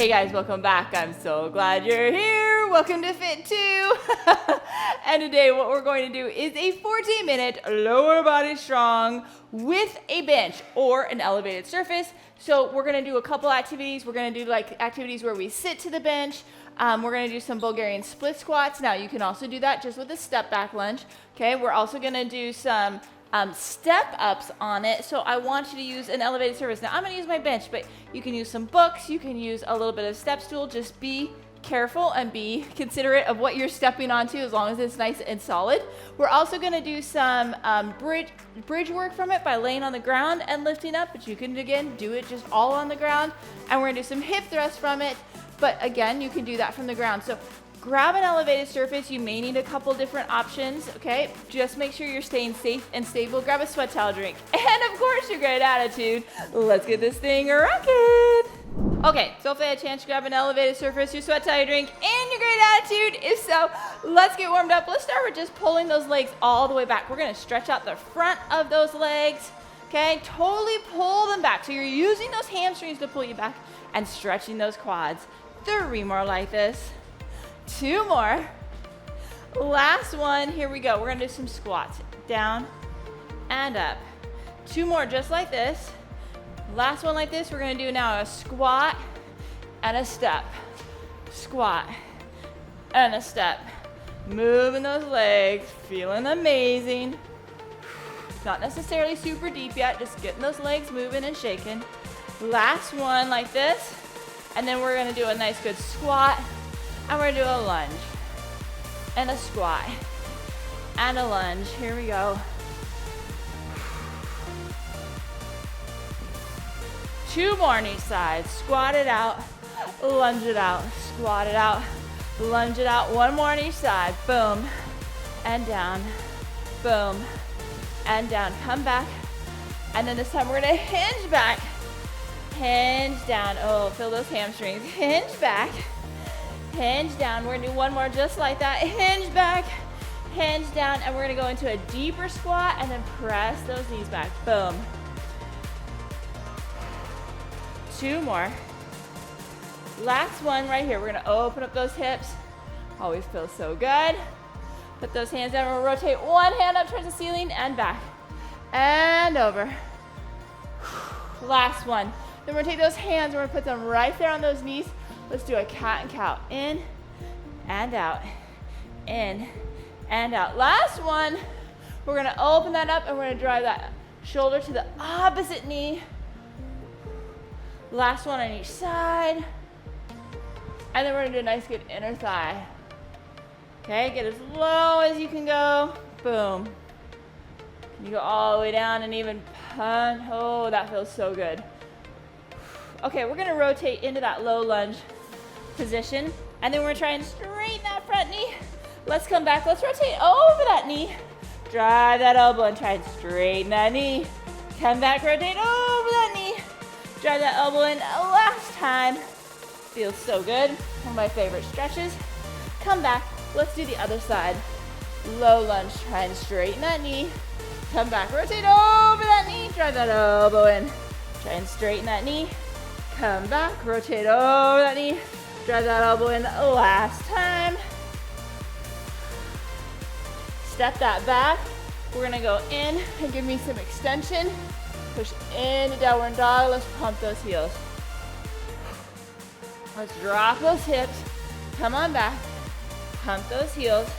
Hey guys, welcome back. I'm so glad you're here. Welcome to Fit 2. And today what we're going to do is a 14-minute lower body strong with a bench or an elevated surface. So we're going to do a couple activities. We're going to do like activities where we sit to the bench. We're going to do some Bulgarian split squats. Now you can also do that just with a step back lunge. Okay, we're also going to do some step ups on it. So I want you to use an elevated surface. Now I'm going to use my bench, but you can use some books. You can use a little bit of step stool. Just be careful and be considerate of what you're stepping onto as long as it's nice and solid. We're also going to do some bridge work from it by laying on the ground and lifting up, but you can again do it just all on the ground. And we're going to do some hip thrusts from it, but again you can do that from the ground. So grab an elevated surface. You may need a couple different options, okay? Just make sure you're staying safe and stable. Grab a sweat towel drink. And of course, your great attitude. Let's get this thing rocking. Okay, so if I had a chance to grab an elevated surface, your sweat towel drink, and your great attitude. If so, let's get warmed up. Let's start with just pulling those legs all the way back. We're gonna stretch out the front of those legs, okay? Totally pull them back. So you're using those hamstrings to pull you back and stretching those quads. 3 more like this. 2 more. Last one. Here we go. We're gonna do some squats. Down and up. 2 more just like this. Last one like this. We're gonna do now a squat and a step. Squat and a step. Moving those legs. Feeling amazing. Not necessarily super deep yet. Just getting those legs moving and shaking. Last one like this. And then we're gonna do a nice good squat. And we're gonna do a lunge, and a squat, and a lunge. Here we go. 2 more on each side. Squat it out, lunge it out, squat it out, lunge it out. 1 more on each side. Boom, and down, boom, and down. Come back, and then this time we're gonna hinge back, hinge down. Oh, feel those hamstrings. Hinge back. Hinge down. We're gonna do 1 more just like that. Hinge back, hinge down, and we're gonna go into a deeper squat and then press those knees back. Boom. 2 more. Last one right here. We're gonna open up those hips. Always feels so good. Put those hands down. We'll rotate 1 hand up towards the ceiling and back and over. Last one. Then we're gonna take those hands. We're gonna put them right there on those knees. Let's do a cat and cow. In and out, in and out. Last one, we're gonna open that up and we're gonna drive that shoulder to the opposite knee. Last one on each side. And then we're gonna do a nice good inner thigh. Okay, get as low as you can go. Boom. You go all the way down and even punch. Oh, that feels so good. Okay, we're gonna rotate into that low lunge position, and then we're gonna try and straighten that front knee. Let's come back. Let's rotate over that knee. Drive that elbow and try and straighten that knee. Come back, rotate over that knee. Drive that elbow in. Last time. Feels so good. One of my favorite stretches. Come back. Let's do the other side. Low lunge. Try and straighten that knee. Come back. Rotate over that knee. Drive that elbow in. Try and straighten that knee. Come back, rotate over that knee, drive that elbow in. Last time. Step that back. We're gonna go in and give me some extension. Push into downward dog. Let's pump those heels. Let's drop those hips. Come on back. Pump those heels.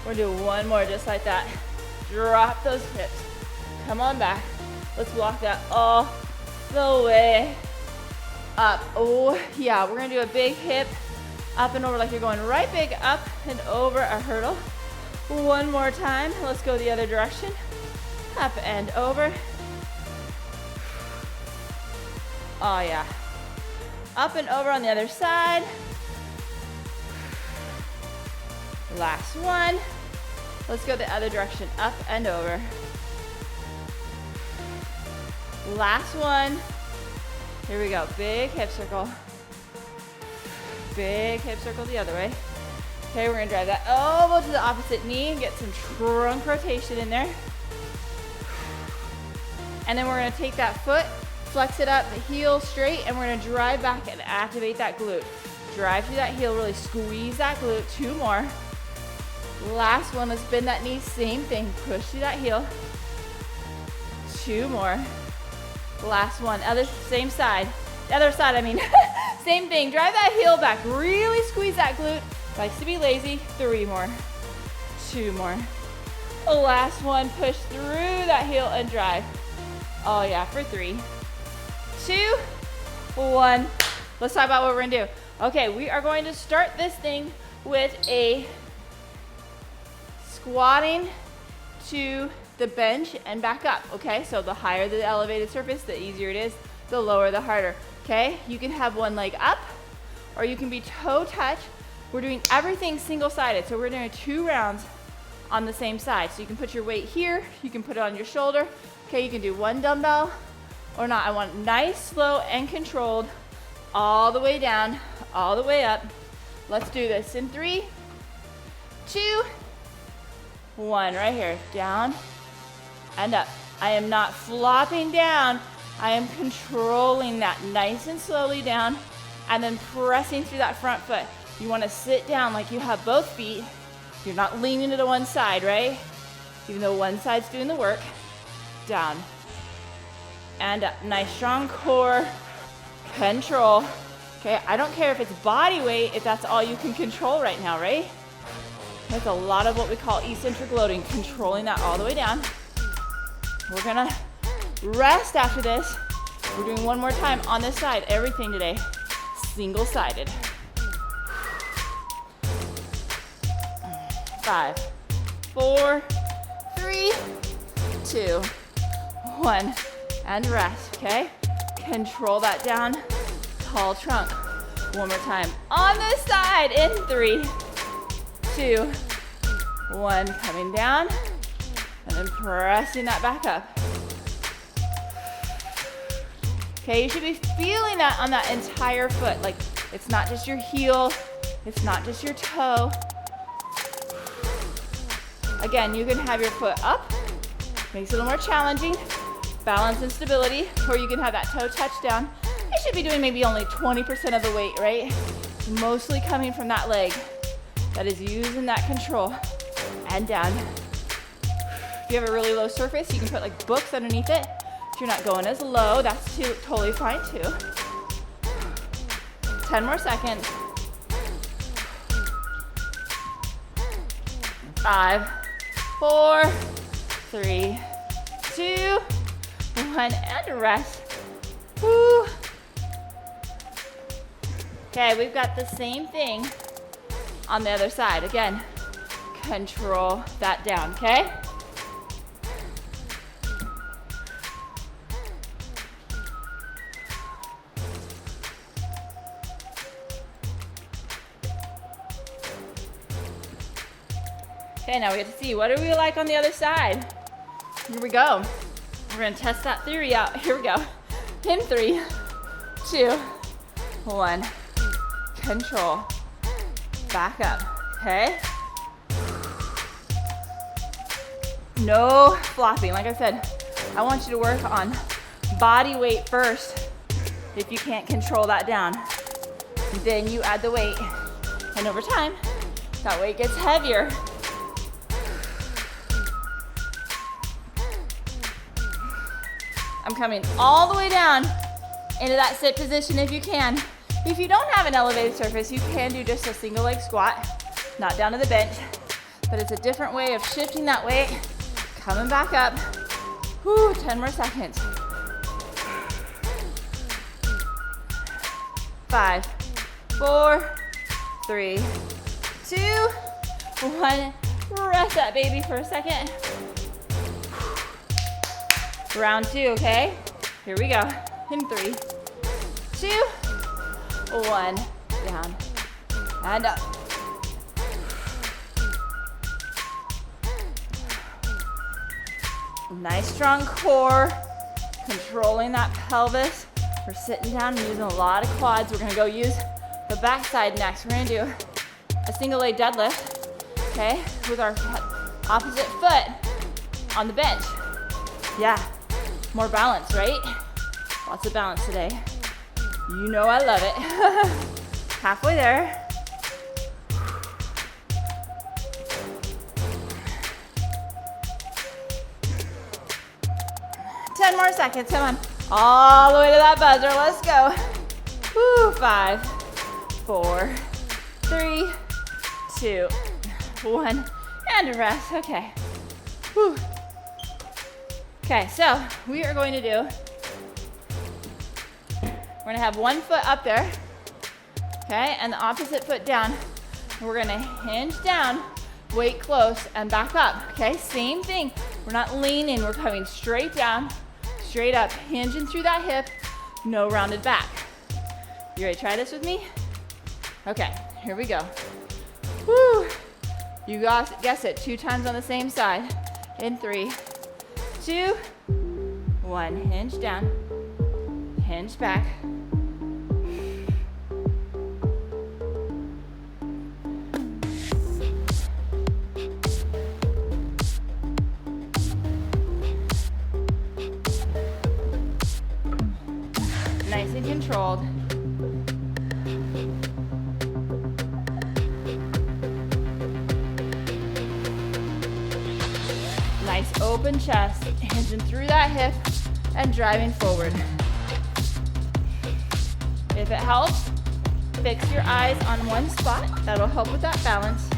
We're gonna do 1 more just like that. Drop those hips. Come on back. Let's walk that all the way up. Oh yeah, we're gonna do a big hip up and over like you're going right big up and over a hurdle. 1 more time. Let's go the other direction. Up and over. Oh yeah. Up and over on the other side. Last one. Let's go the other direction. Up and over. Last one. Here we go. Big hip circle. Big hip circle the other way. Okay, we're gonna drive that elbow to the opposite knee and get some trunk rotation in there. And then we're gonna take that foot flex it up, the heel straight, and we're gonna drive back and activate that glute. Drive through that heel, really squeeze that glute. 2 more. Last one, let's bend that knee, same thing. Push through that heel. 2 more. Last one, same side. The other side, I mean. Same thing, drive that heel back. Really squeeze that glute. Likes to be lazy. 3 more. 2 more. Last one, push through that heel and drive. Oh yeah, for 3, 2, 1. Let's talk about what we're gonna do. Okay, we are going to start this thing with a squatting to the bench and back up, okay? So the higher the elevated surface, the easier it is, the lower, the harder, okay? You can have one leg up, or you can be toe touch. We're doing everything single-sided, so we're doing 2 rounds on the same side. So you can put your weight here, you can put it on your shoulder, okay? You can do 1 dumbbell or not. I want nice, slow, and controlled, all the way down, all the way up. Let's do this in 3, 2, 1, right here, down and up. I am not flopping down. I am controlling that nice and slowly down and then pressing through that front foot. You want to sit down like you have both feet. You're not leaning to the one side, right? Even though one side's doing the work. Down and up. Nice strong core, control. Okay, I don't care if it's body weight, if that's all you can control right now, right? That's a lot of what we call eccentric loading, controlling that all the way down. We're gonna rest after this. We're doing 1 more time on this side, everything today, single-sided. 5, 4, 3, 2, 1, and rest, okay? Control that down, tall trunk. 1 more time on this side in 3, 2, 1, coming down, and then pressing that back up. Okay, you should be feeling that on that entire foot. Like, it's not just your heel, it's not just your toe. Again, you can have your foot up, makes it a little more challenging, balance and stability, or you can have that toe touch down. You should be doing maybe only 20% of the weight, right? Mostly coming from that leg that is using that control. And down. If you have a really low surface, you can put like books underneath it. If you're not going as low, that's totally fine too. 10 more seconds. 5, 4, 3, 2, 1, and rest. Woo. Okay, we've got the same thing on the other side. Again, control that down, okay? Okay, now we get to see what do we like on the other side. Here we go. We're gonna test that theory out. Here we go. In 3, 2, 1. Control. Back up, okay? No flopping. Like I said, I want you to work on body weight first. If you can't control that down, then you add the weight. And over time, that weight gets heavier. I'm coming all the way down into that sit position if you can. If you don't have an elevated surface, you can do just a single leg squat, not down to the bench, but it's a different way of shifting that weight, coming back up. Whew, 10 more seconds. 5, 4, 3, 2, 1. Rest that baby for a second. Round 2, okay? Here we go. In 3, 2, 1. Down and up. Nice strong core, controlling that pelvis. We're sitting down and using a lot of quads. We're gonna go use the back side next. We're gonna do a single leg deadlift, okay? With our opposite foot on the bench. Yeah, more balance, right? Lots of balance today. You know I love it. Halfway there. Ten more seconds, come on. All the way to that buzzer, let's go. Woo, 5, 4, 3, 2, 1, and a rest, okay. Whew. Okay, so we are going to do, we're gonna have one foot up there, okay, and the opposite foot down. We're gonna hinge down, weight close, and back up, okay? Same thing, we're not leaning, we're coming straight down, straight up, hinging through that hip, no rounded back. You ready to try this with me? Okay, here we go. Woo! You guess it, 2 times on the same side. In 3, 2, 1. Hinge down, hinge back. Nice and controlled. Nice open chest, hinging through that hip and driving forward. If it helps, fix your eyes on one spot. That'll help with that balance.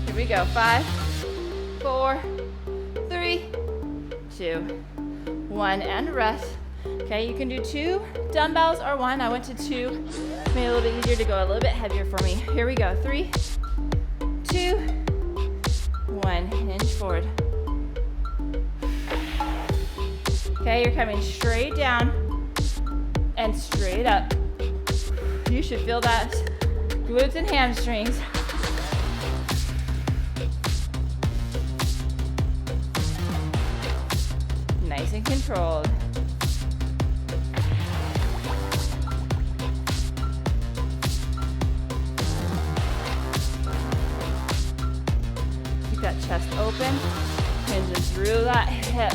Here we go, 5, 4, 3, 2, 1, and rest. Okay, you can do 2 dumbbells or 1. I went to 2. Made it a little bit easier to go a little bit heavier for me. Here we go. 3, 2, 1. Hinge forward. Okay, you're coming straight down and straight up. You should feel that glutes and hamstrings. Nice and controlled. That chest open, hinging through that hip,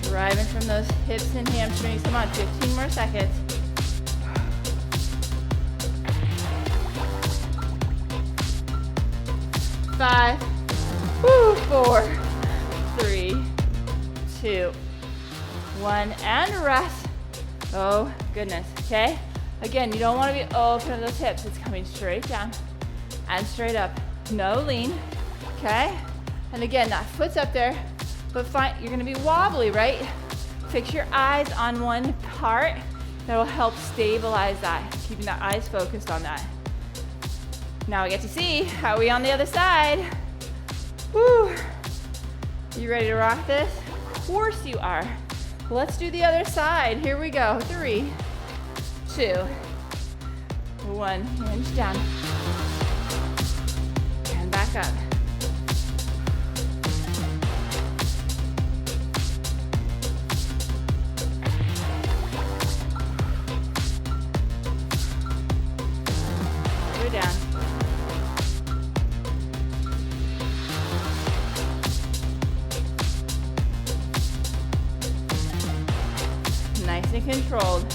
driving from those hips and hamstrings. Come on, 15 more seconds. 5, 4, 3, 2, 1, and rest. Oh goodness, okay? Again, you don't want to be open to those hips. It's coming straight down and straight up. No lean. Okay, and again, that foot's up there, but you're gonna be wobbly, right? Fix your eyes on one part. That'll help stabilize that, keeping the eyes focused on that. Now we get to see how are we on the other side. Woo! You ready to rock this? Of course you are. Let's do the other side. Here we go. 3, 2, 1. Hinge down. And back up. Down. Nice and controlled.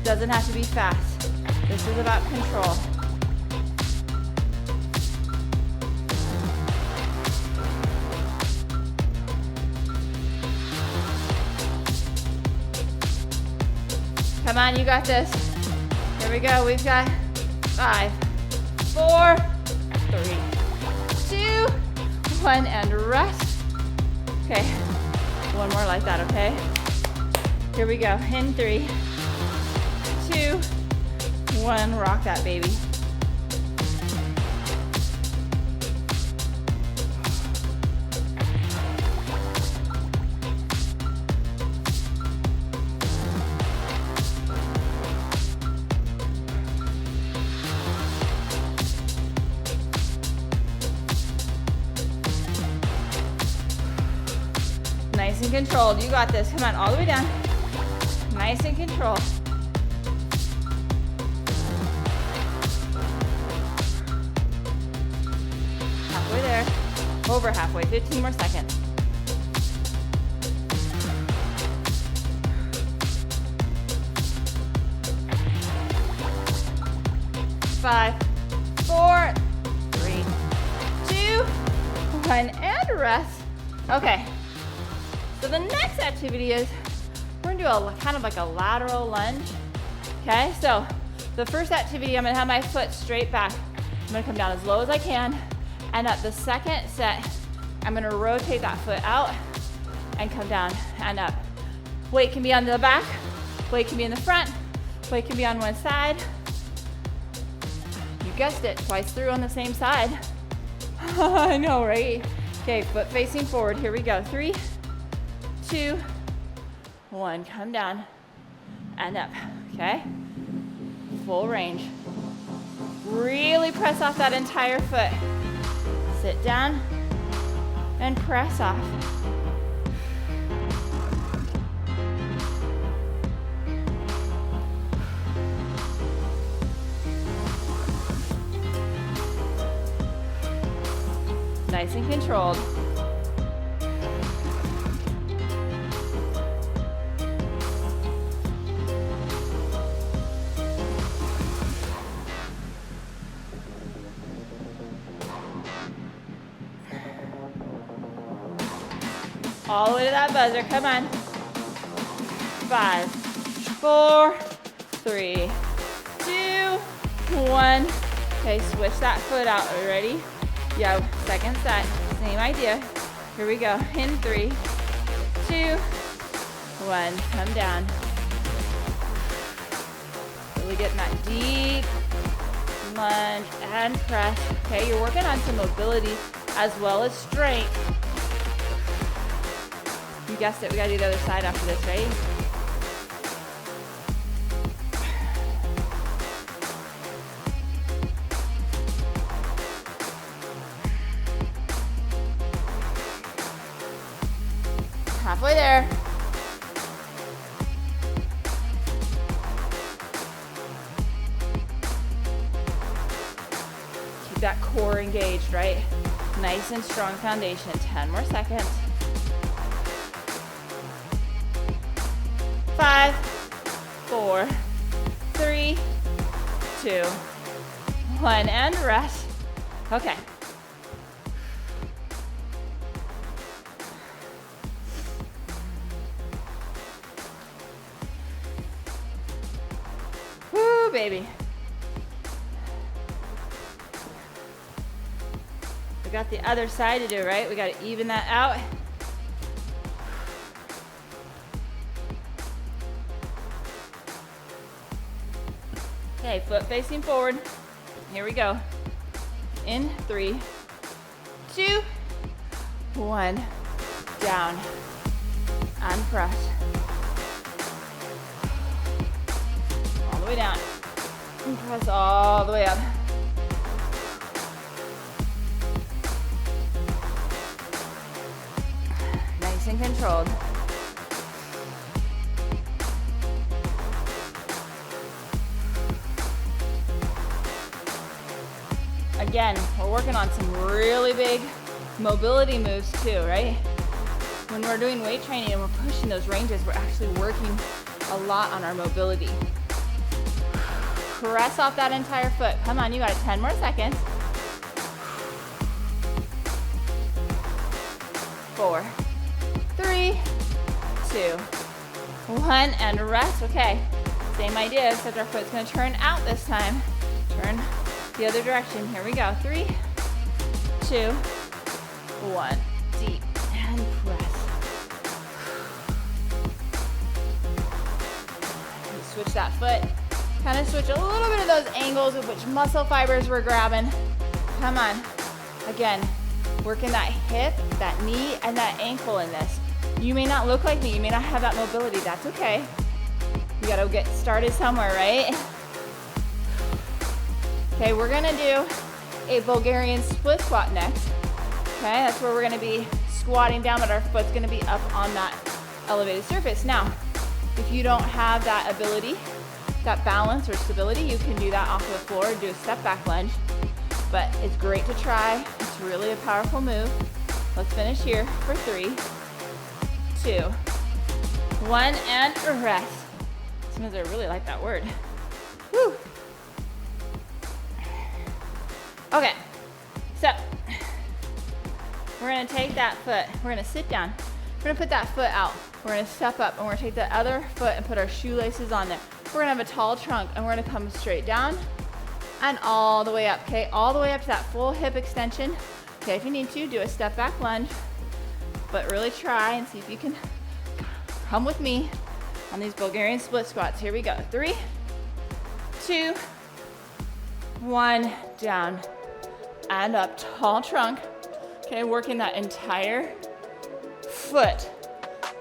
Doesn't have to be fast. This is about control. Come on, you got this. Here we go. We've got 5, 4, 3, 2, 1, and rest. Okay, one more like that, okay? Here we go, in 3, 2, 1, rock that baby. Nice and controlled. You got this. Come on, all the way down. Nice and controlled. Halfway there. Over halfway. 15 more seconds. 5, 4, 3, 2, 1, and rest. Okay, so the next activity is we're gonna do a kind of like a lateral lunge. Okay, so the first activity, I'm gonna have my foot straight back. I'm gonna come down as low as I can, and at the second set, I'm gonna rotate that foot out and come down and up. Weight can be on the back, weight can be in the front, weight can be on one side. You guessed it, twice through on the same side. I know, right? Okay, foot facing forward, here we go. 3, 2, 1, come down and up, okay? Full range. Really press off that entire foot. Sit down and press off. Nice and controlled. All the way to that buzzer, come on. 5, 4, 3, 2, 1. Okay, switch that foot out, are you ready? Yeah, second set, same idea. Here we go, in 3, 2, 1, come down. Really getting that deep lunge and press. Okay, you're working on some mobility as well as strength. You guessed it, we gotta do the other side after this, right? Halfway there. Keep that core engaged, right? Nice and strong foundation. 10 more seconds. 5, 4, 3, 2, 1, and rest. Okay. Woo, baby. We got the other side to do, right? We got to even that out. Okay, foot facing forward. Here we go. In 3, 2, 1. Down. And press. All the way down. And press all the way up. Nice and controlled. Again, we're working on some really big mobility moves too, right? When we're doing weight training and we're pushing those ranges, we're actually working a lot on our mobility. Press off that entire foot. Come on, you got it. 10 more seconds. 4, 3, 2, 1, and rest. Okay, same idea, except our foot's gonna turn out this time. Turn the other direction. Here we go. 3, 2, 1. Deep and press. Switch that foot. Kind of switch a little bit of those angles of which muscle fibers we're grabbing. Come on. Again, working that hip, that knee, and that ankle in this. You may not look like me. You may not have that mobility. That's okay. You got to get started somewhere, right? Okay, we're gonna do a Bulgarian split squat next. Okay, that's where we're gonna be squatting down, but our foot's gonna be up on that elevated surface. Now, if you don't have that ability, that balance or stability, you can do that off the floor, do a step back lunge. But it's great to try. It's really a powerful move. Let's finish here for 3, 2, 1, and rest. Sometimes I really like that word. Woo. Okay, so we're gonna take that foot, we're gonna sit down, we're gonna put that foot out, we're gonna step up, and we're gonna take the other foot and put our shoelaces on there. We're gonna have a tall trunk, and we're gonna come straight down and all the way up, okay? All the way up to that full hip extension. Okay, if you need to, do a step back lunge, but really try and see if you can come with me on these Bulgarian split squats. Here we go. 3, 2, 1, down and up, tall trunk. Okay, working that entire foot.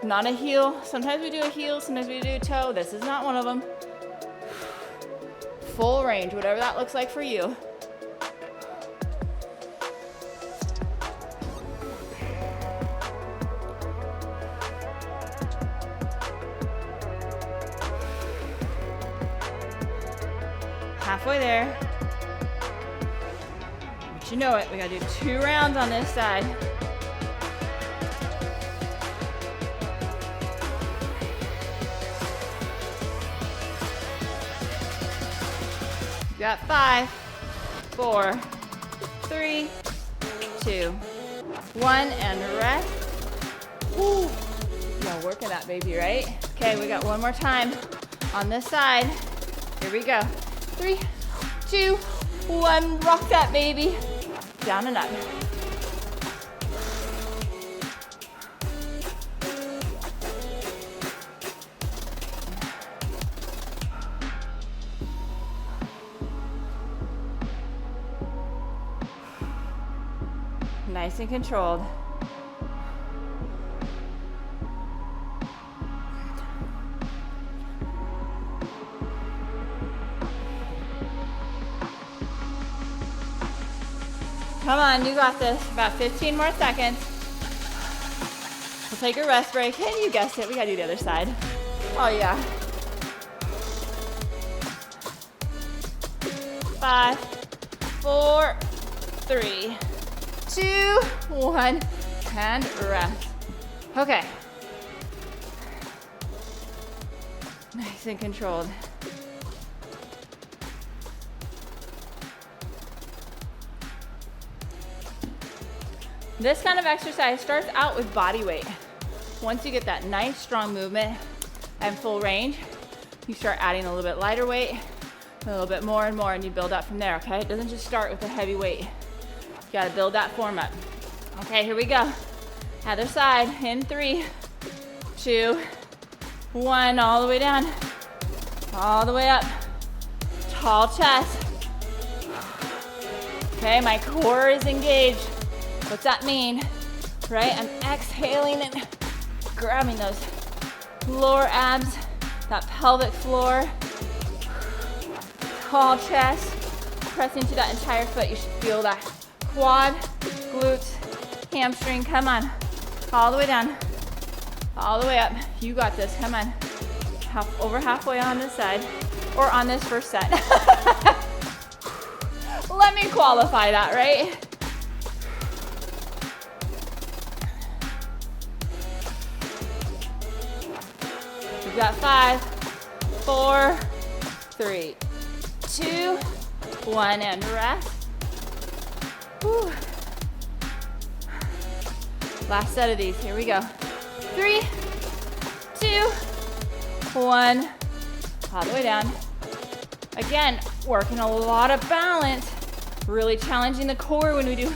Not a heel. Sometimes we do a heel, sometimes we do a toe. This is not one of them. Full range, whatever that looks like for you. Halfway there. But you know it, we gotta do 2 rounds on this side. Got 5, 4, 3, 2, 1, and rest. Woo. Yeah, working that baby, right? Okay, we got one more time on this side. Here we go. 3, 2, 1, rock that baby. Down and up. Nice and controlled. Come on, you got this. About 15 more seconds. We'll take a rest break. And you guessed it, we gotta do the other side. Oh yeah. 5, 4, 3, 2, 1, and rest. Okay. Nice and controlled. This kind of exercise starts out with body weight. Once you get that nice strong movement and full range, you start adding a little bit lighter weight, a little bit more and more, and you build up from there, okay? It doesn't just start with a heavy weight. You gotta build that form up. Okay, here we go. Other side, in 3, 2, 1, all the way down, all the way up. Tall chest. Okay, my core is engaged. What's that mean? Right, I'm exhaling and grabbing those lower abs, that pelvic floor. Tall chest, press into that entire foot. You should feel that quad, glutes, hamstring. Come on, all the way down, all the way up. You got this, come on. Over halfway on this side, or on this first set. Let me qualify that, right? We've got 5, 4, 3, 2, 1, and rest. Whew. Last set of these, here we go. 3, 2, 1, all the way down. Again, working a lot of balance, really challenging the core when we do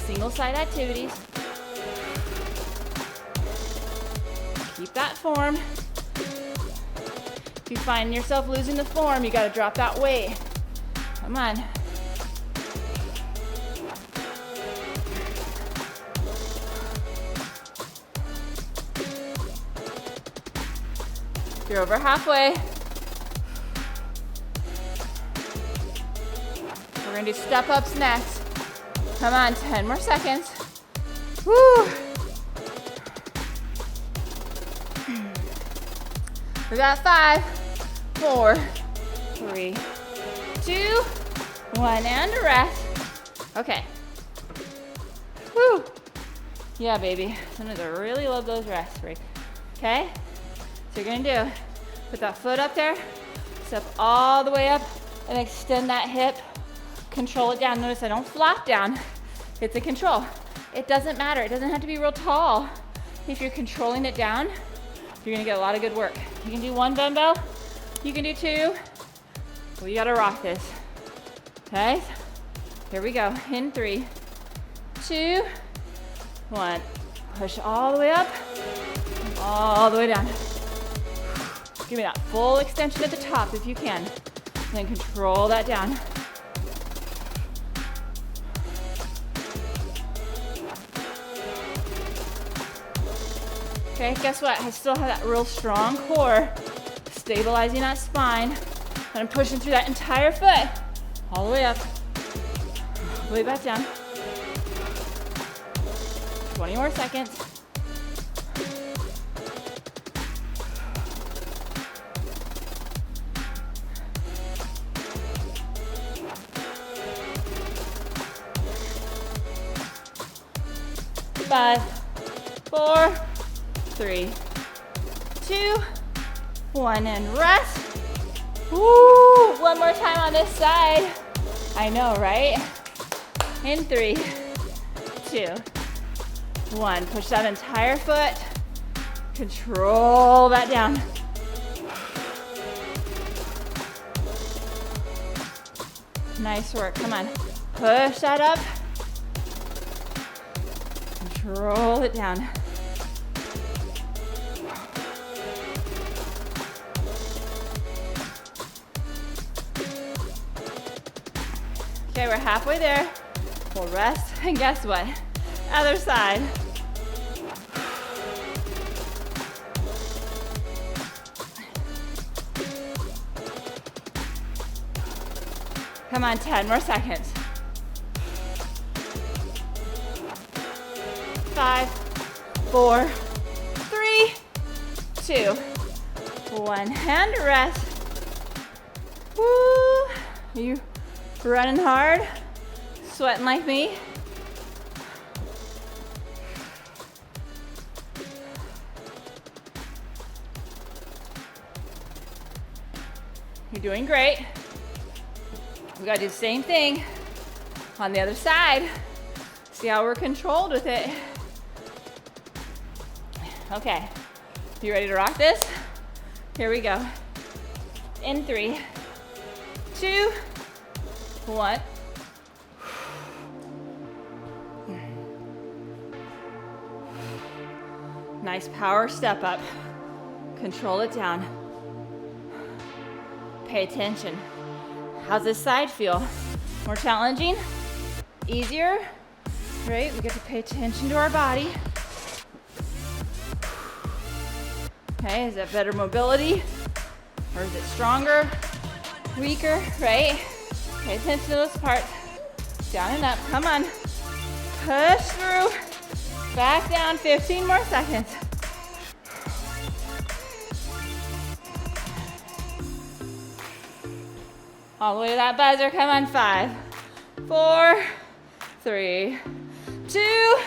single side activities. Keep that form. If you find yourself losing the form, you gotta drop that weight. Come on. You're over halfway. We're gonna do step ups next. Come on, 10 more seconds. Woo! We got 5, 4, 3, 2, 1, and rest. Okay. Woo! Yeah, baby. Sometimes I really love those rest breaks. Okay? So you're gonna do, put that foot up there, step all the way up, and extend that hip. control it down. Notice I don't flop down. It's a control. It doesn't matter. It doesn't have to be real tall. If you're controlling it down, you're gonna get a lot of good work. You can do 1 dumbbell. You can do 2. We gotta rock this. Okay? Here we go. In 3, 2, 1. Push all the way up, all the way down. Give me that full extension at the top if you can. Then control that down. Okay, guess what? I still have that real strong core, stabilizing that spine. And I'm pushing through that entire foot, all the way up, all the way back down. 20 more seconds. Five, 4, 3, 2, 1, and rest. Woo! One more time on this side. I know, right? In 3, 2, 1. Push that entire foot. Control that down. Nice work. Come on. Push that up. Control it down. Okay, we're halfway there. We'll rest, and guess what? Other side. Come on, 10 more seconds. 5, 4, 3, 2, 1, and rest. Woo! You running hard? Sweating like me? You're doing great. We gotta do the same thing on the other side. See how we're controlled with it. Okay, you ready to rock this? Here we go. In 3, 2, 1. Nice power step up. Control it down. Pay attention. How's this side feel? More challenging? Easier? Right? We get to pay attention to our body. Okay, is that better mobility? Or is it stronger? Weaker? Right? Pay attention to this part. Down and up. Come on. Push through. Back down. 15 more seconds. All the way to that buzzer. Come on. 5, 4, 3, 2,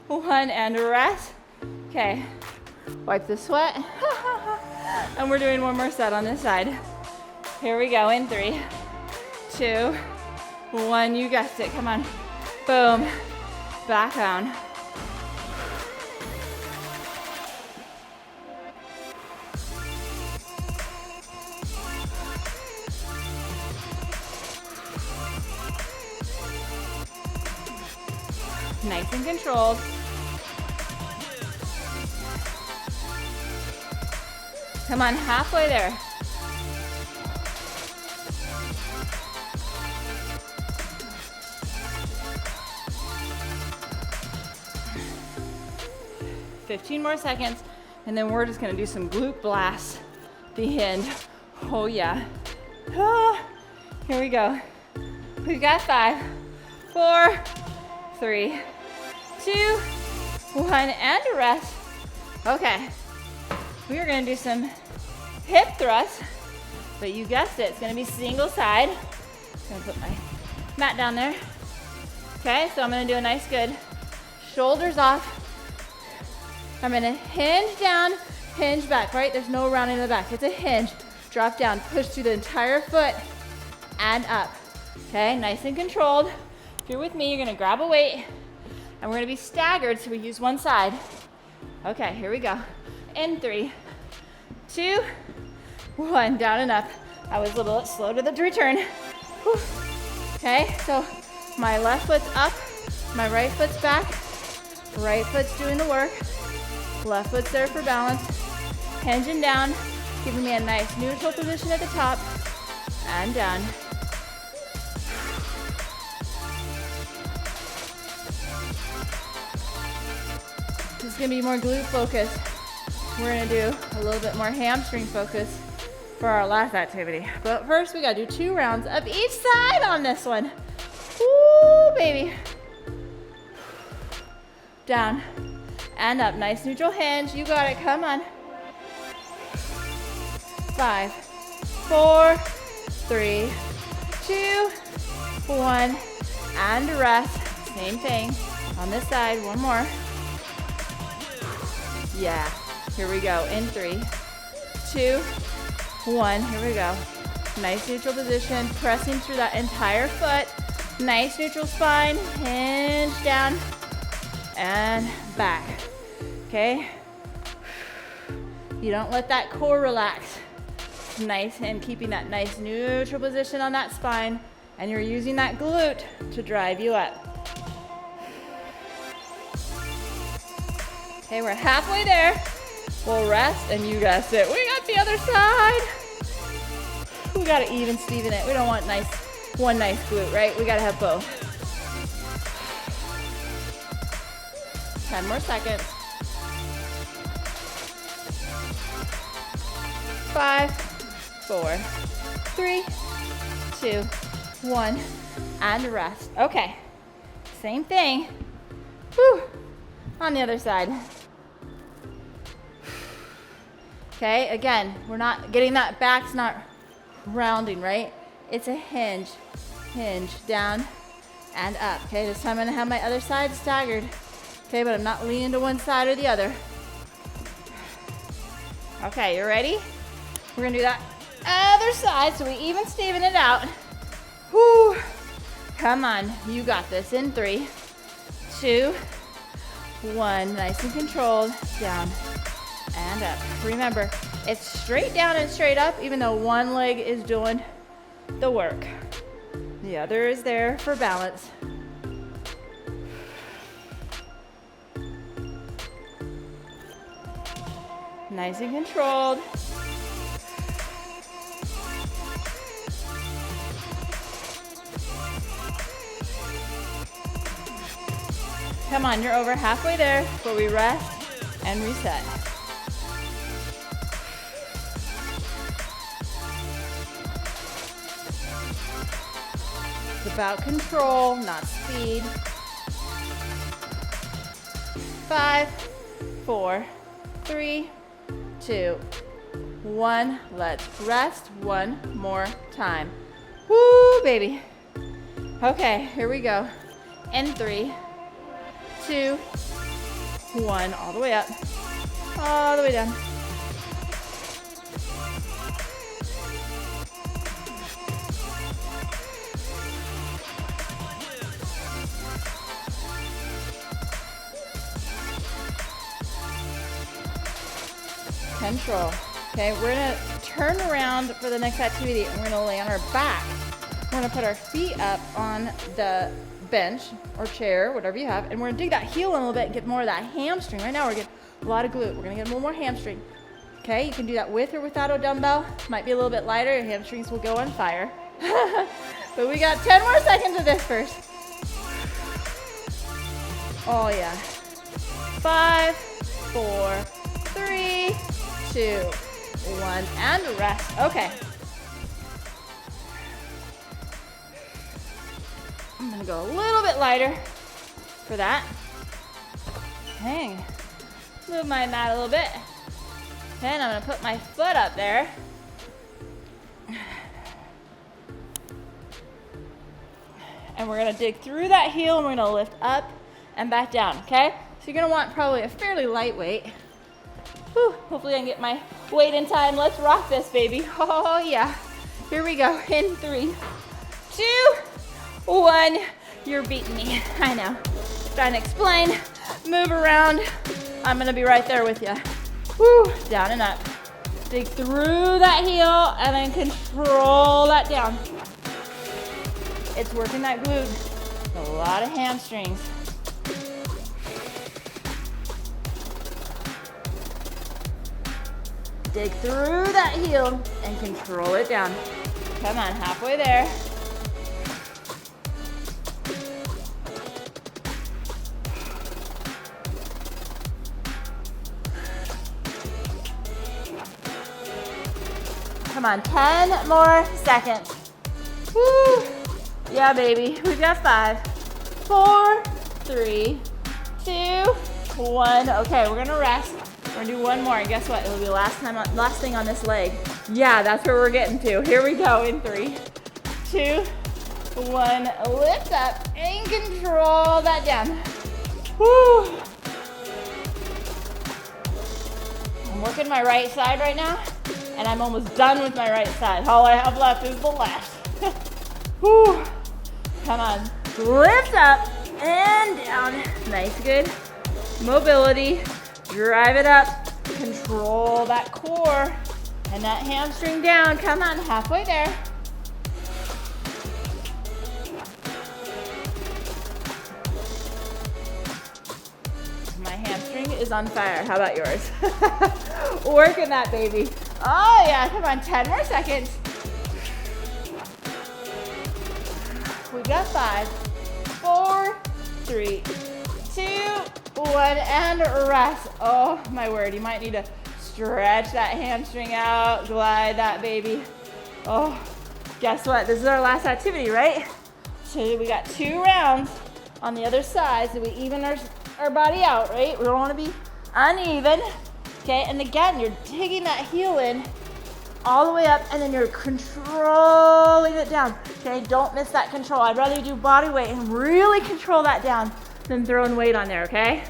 1, and rest. Okay. Wipe the sweat. And we're doing one more set on this side. Here we go. In 3, 2, 1. You guessed it. Come on. Boom. Back down. Nice and controlled. Come on, halfway there. $15 more seconds, and then we're just gonna do some glute blasts. The end. Oh yeah. Ah, here we go. We've got 5, 4, 3, 2, 1, and rest. Okay. We are gonna do some hip thrusts, but you guessed it, it's gonna be single side. I'm gonna put my mat down there. Okay, so I'm gonna do a nice good shoulders off. I'm gonna hinge down, hinge back, right? There's no rounding in the back, it's a hinge. Drop down, push through the entire foot and up. Okay, nice and controlled. If you're with me, you're gonna grab a weight and we're gonna be staggered so we use one side. Okay, here we go. In 3, 2, 1, down and up. I was a little bit slow to the return. Whew. Okay, so my left foot's up, my right foot's back, right foot's doing the work, left foot's there for balance, hinging down, giving me a nice neutral position at the top, and down. This is gonna be more glute focus. We're gonna do a little bit more hamstring focus for our last activity. But first we gotta do 2 rounds of each side on this one. Woo, baby. Down and up, nice neutral hinge. You got it, come on. 5, 4, 3, 2, 1, and rest. Same thing on this side, one more. Yeah, here we go, in 3, 2, 1, here we go. Nice neutral position, pressing through that entire foot. Nice neutral spine, hinge down, and back, okay? You don't let that core relax. Nice, and keeping that nice neutral position on that spine, and you're using that glute to drive you up. Okay, we're halfway there. We'll rest, and you guessed it, we got the other side. We gotta even Steven it. We don't want one nice glute, right? We gotta have both. 10 more seconds. 5, 4, 3, 2, 1, and rest. Okay, same thing. Whew. On the other side. Okay, again, we're not getting that back's not rounding, right? It's a hinge, down and up. Okay, this time I'm gonna have my other side staggered. Okay, but I'm not leaning to one side or the other. Okay, you ready? We're gonna do that other side so we even Steven it out. Whoo! Come on, you got this. In 3, 2, 1, nice and controlled, down and up. Remember, it's straight down and straight up, even though one leg is doing the work. The other is there for balance. Nice and controlled. Come on, you're over halfway there where we rest and reset. It's about control, not speed. 5, 4, 3, 2, 1. Let's rest one more time. Woo, baby. Okay, here we go. In 3, 2, 1, all the way up, all the way down. Control. Okay, we're gonna turn around for the next activity and we're gonna lay on our back. We're gonna put our feet up on the bench or chair, whatever you have, and we're gonna dig that heel in a little bit and get more of that hamstring. Right now we're getting a lot of glute. We're gonna get a little more hamstring. Okay, you can do that with or without a dumbbell. Might be a little bit lighter, your hamstrings will go on fire. But we got 10 more seconds of this first. Oh yeah. 5, 4, 3, 2, 1, and rest. Okay. I'm gonna go a little bit lighter for that. Hang. Move my mat a little bit. And I'm gonna put my foot up there. And we're gonna dig through that heel and we're gonna lift up and back down, okay? So you're gonna want probably a fairly light weight. Whew, hopefully I can get my weight in time. Let's rock this, baby. Oh yeah. Here we go. In 3, 2, 1. You're beating me, I know. Trying to explain, move around. I'm gonna be right there with you. Woo, down and up. Dig through that heel and then control that down. It's working that glute. A lot of hamstrings. Dig through that heel and control it down. Come on, halfway there. Come on, 10 more seconds. Woo! Yeah, baby. We've got 5, 4, 3, 2, 1. Okay, we're gonna rest. We're gonna do one more, and guess what? It'll be last thing on this leg. Yeah, that's where we're getting to. Here we go in 3, 2, 1. Lift up and control that down. Woo! I'm working my right side right now, and I'm almost done with my right side. All I have left is the left. Woo! Come on, lift up and down. Nice, good mobility. Drive it up, control that core and that hamstring down. Come on, halfway there. My hamstring is on fire. How about yours? Working that, baby. Oh yeah, come on, 10 more seconds. We got 5, 4, 3, 2, 1, and rest. Oh my word, you might need to stretch that hamstring out, glide that baby. Oh, guess what? This is our last activity, right? So we got 2 rounds on the other side, so we even our body out, right? We don't want to be uneven. Okay, and again, you're digging that heel in all the way up, and then you're controlling it down. Okay, don't miss that control. I'd rather you do body weight and really control that down than throwing weight on there, okay?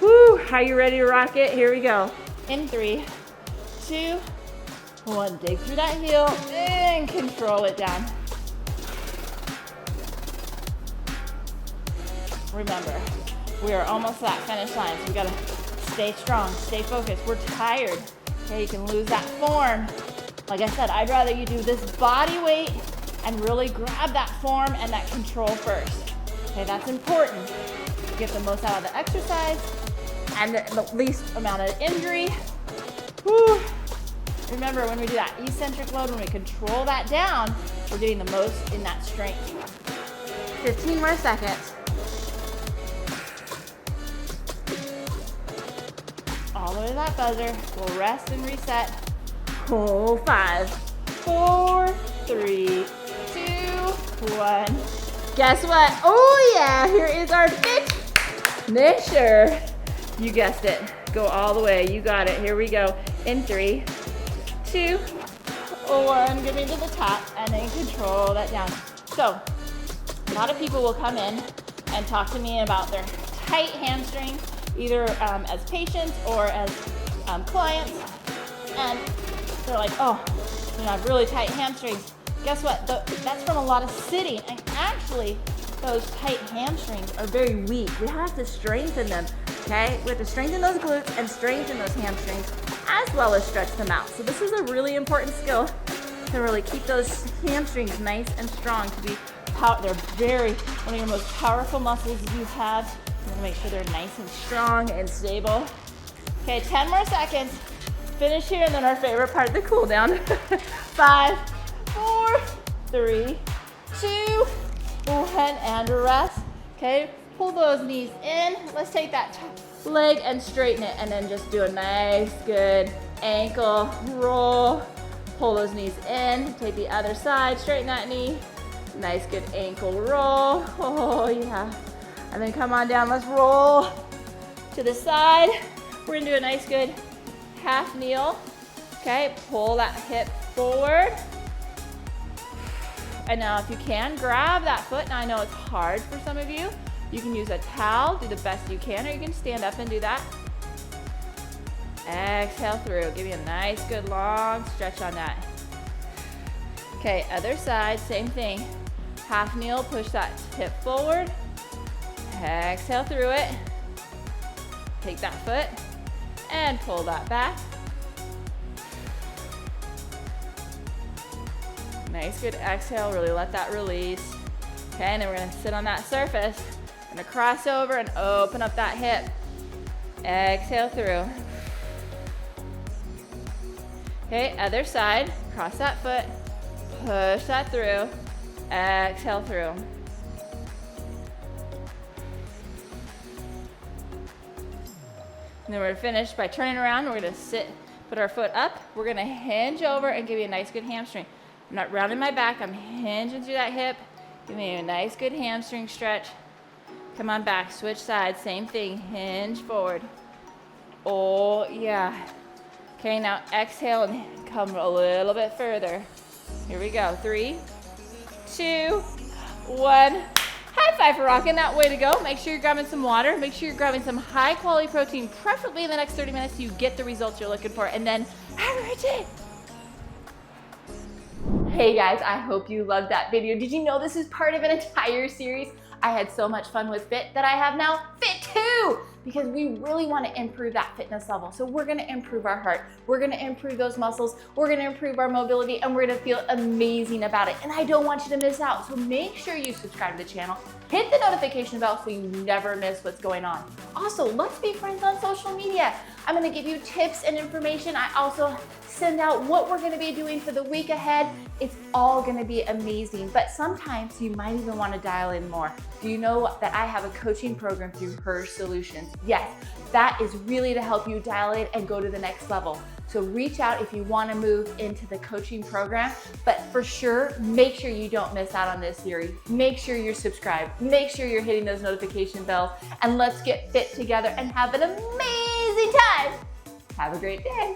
Woo, are you ready to rock it? Here we go. In 3, 2, 1. Dig through that heel and control it down. Remember, we are almost at that finish line, so we gotta stay strong, stay focused. We're tired. Okay, you can lose that form. Like I said, I'd rather you do this body weight and really grab that form and that control first. Okay, that's important. Get the most out of the exercise and the least amount of injury. Woo. Remember, when we do that eccentric load, when we control that down, we're getting the most in that strength. 15 more seconds. All the way to that buzzer. We'll rest and reset. Oh, 5, 4, 3, 2, 1. Guess what? Oh yeah, here is our finisher. You guessed it. Go all the way. You got it. Here we go. In 3, 2, 1. Get me to the top and then control that down. So, a lot of people will come in and talk to me about their tight hamstring, either as patients or as clients, and they're like, oh, I have really tight hamstrings. Guess what? That's from a lot of sitting, and actually, those tight hamstrings are very weak. We have to strengthen them, okay? We have to strengthen those glutes and strengthen those hamstrings, as well as stretch them out. So this is a really important skill to really keep those hamstrings nice and strong. They're one of your most powerful muscles you have. You want to make sure they're nice and strong and stable. Okay, 10 more seconds. Finish here, and then our favorite part, the cool down. 5, 4, 3, 2, 1, and rest. Okay, pull those knees in. Let's take that leg and straighten it, and then just do a nice, good ankle roll. Pull those knees in. Take the other side, straighten that knee. Nice, good ankle roll. Oh, yeah. And then come on down, let's roll to the side. We're gonna do a nice, good half kneel. Okay, pull that hip forward. And now if you can, grab that foot. Now I know it's hard for some of you. You can use a towel, do the best you can, or you can stand up and do that. Exhale through, give you a nice, good long stretch on that. Okay, other side, same thing. Half kneel, push that hip forward. Exhale through it. Take that foot and pull that back. Nice, good exhale, really let that release. Okay, and then we're gonna sit on that surface. Gonna cross over and open up that hip. Exhale through. Okay, other side, cross that foot, push that through, exhale through. And then we're gonna finish by turning around. We're gonna sit, put our foot up. We're gonna hinge over and give you a nice good hamstring. I'm not rounding my back, I'm hinging through that hip. Give me a nice good hamstring stretch. Come on back, switch sides, same thing, hinge forward. Oh yeah. Okay, now exhale and come a little bit further. Here we go, 3, 2, 1. High five for rocking that. Way to go. Make sure you're grabbing some water. Make sure you're grabbing some high quality protein, preferably in the next 30 minutes so you get the results you're looking for. And then average it. Hey guys, I hope you loved that video. Did you know this is part of an entire series? I had so much fun with Fit that I have now Fit 2, because we really want to improve that fitness level. So we're going to improve our heart, we're going to improve those muscles, we're going to improve our mobility, and we're going to feel amazing about it. And I don't want you to miss out. So make sure you subscribe to the channel, hit the notification bell so you never miss what's going on. Also, let's be friends on social media. I'm going to give you tips and information. I also send out what we're going to be doing for the week ahead. It's all going to be amazing, but sometimes you might even want to dial in more. Do you know that I have a coaching program through Her Solutions? Yes, that is really to help you dial in and go to the next level. So reach out if you want to move into the coaching program, but for sure, make sure you don't miss out on this series. Make sure you're subscribed. Make sure you're hitting those notification bells, and let's get fit together and have an amazing time. Have a great day.